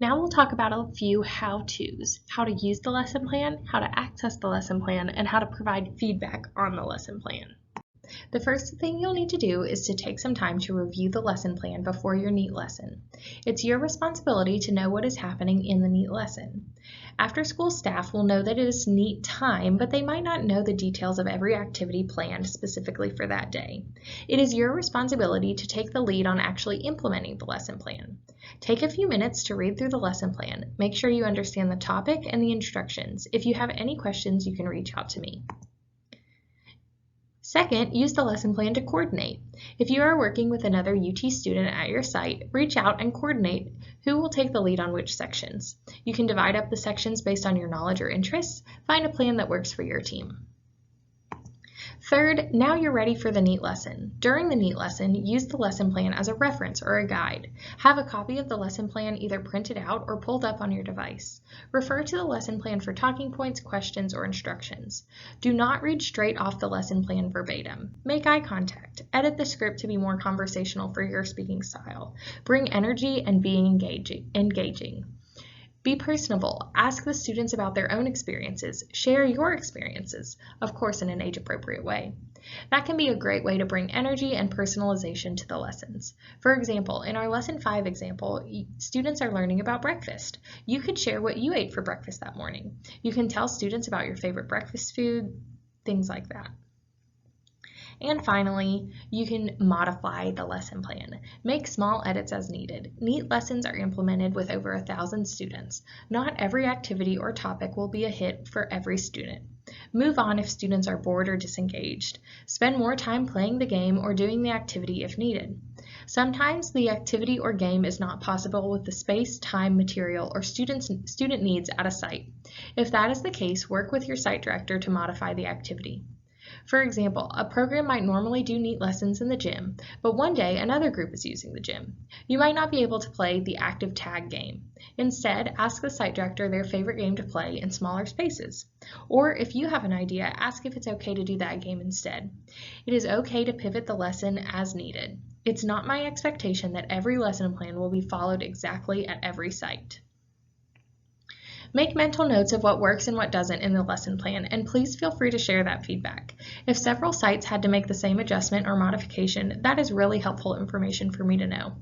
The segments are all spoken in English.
Now we'll talk about a few how-tos, how to use the lesson plan, how to access the lesson plan, and how to provide feedback on the lesson plan. The first thing you'll need to do is to take some time to review the lesson plan before your N.E.A.T lesson. It's your responsibility to know what is happening in the N.E.A.T lesson. After school staff will know that it is N.E.A.T time, but they might not know the details of every activity planned specifically for that day. It is your responsibility to take the lead on actually implementing the lesson plan. Take a few minutes to read through the lesson plan. Make sure you understand the topic and the instructions. If you have any questions, you can reach out to me. Second, use the lesson plan to coordinate. If you are working with another UT student at your site, reach out and coordinate who will take the lead on which sections. You can divide up the sections based on your knowledge or interests. Find a plan that works for your team. Third, now you're ready for the N.E.A.T lesson. During the N.E.A.T lesson, use the lesson plan as a reference or a guide. Have a copy of the lesson plan either printed out or pulled up on your device. Refer to the lesson plan for talking points, questions, or instructions. Do not read straight off the lesson plan verbatim. Make eye contact. Edit the script to be more conversational for your speaking style. Bring energy and be engaging. Be personable. Ask the students about their own experiences. Share your experiences, of course in an age-appropriate way. That can be a great way to bring energy and personalization to the lessons. For example, in our Lesson 5 example, students are learning about breakfast. You could share what you ate for breakfast that morning. You can tell students about your favorite breakfast food, things like that. And finally, you can modify the lesson plan. Make small edits as needed. N.E.A.T lessons are implemented with over 1,000 students. Not every activity or topic will be a hit for every student. Move on if students are bored or disengaged. Spend more time playing the game or doing the activity if needed. Sometimes the activity or game is not possible with the space, time, material, or student needs at a site. If that is the case, work with your site director to modify the activity. For example, a program might normally do N.E.A.T lessons in the gym, but one day another group is using the gym. You might not be able to play the active tag game. Instead, ask the site director their favorite game to play in smaller spaces. Or if you have an idea, ask if it's okay to do that game instead. It is okay to pivot the lesson as needed. It's not my expectation that every lesson plan will be followed exactly at every site. Make mental notes of what works and what doesn't in the lesson plan, and please feel free to share that feedback. If several sites had to make the same adjustment or modification, that is really helpful information for me to know.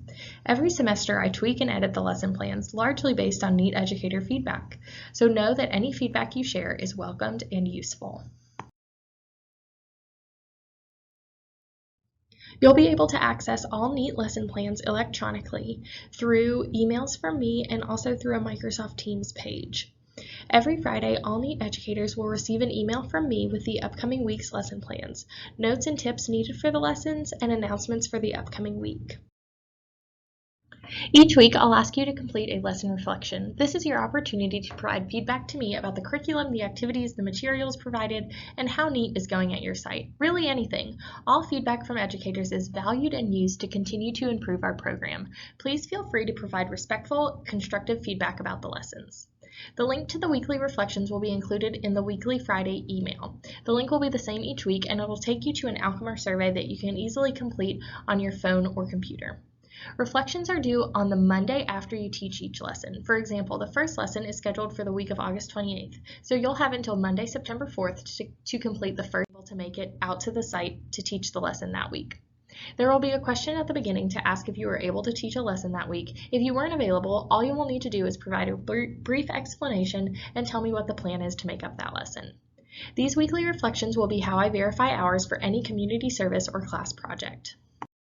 Every semester, I tweak and edit the lesson plans, largely based on N.E.A.T educator feedback, so know that any feedback you share is welcomed and useful. You'll be able to access all N.E.A.T lesson plans electronically through emails from me and also through a Microsoft Teams page. Every Friday, all N.E.A.T educators will receive an email from me with the upcoming week's lesson plans, notes and tips needed for the lessons, and announcements for the upcoming week. Each week, I'll ask you to complete a lesson reflection. This is your opportunity to provide feedback to me about the curriculum, the activities, the materials provided, and how N.E.A.T is going at your site. Really anything. All feedback from educators is valued and used to continue to improve our program. Please feel free to provide respectful, constructive feedback about the lessons. The link to the weekly reflections will be included in the weekly Friday email. The link will be the same each week, and it will take you to an Alchemar survey that you can easily complete on your phone or computer. Reflections are due on the Monday after you teach each lesson. For example, the first lesson is scheduled for the week of August 28th, so you'll have until Monday, September 4th to complete the first to make it out to the site to teach the lesson that week. There will be a question at the beginning to ask if you were able to teach a lesson that week. If you weren't available, all you will need to do is provide a brief explanation and tell me what the plan is to make up that lesson. These weekly reflections will be how I verify hours for any community service or class project.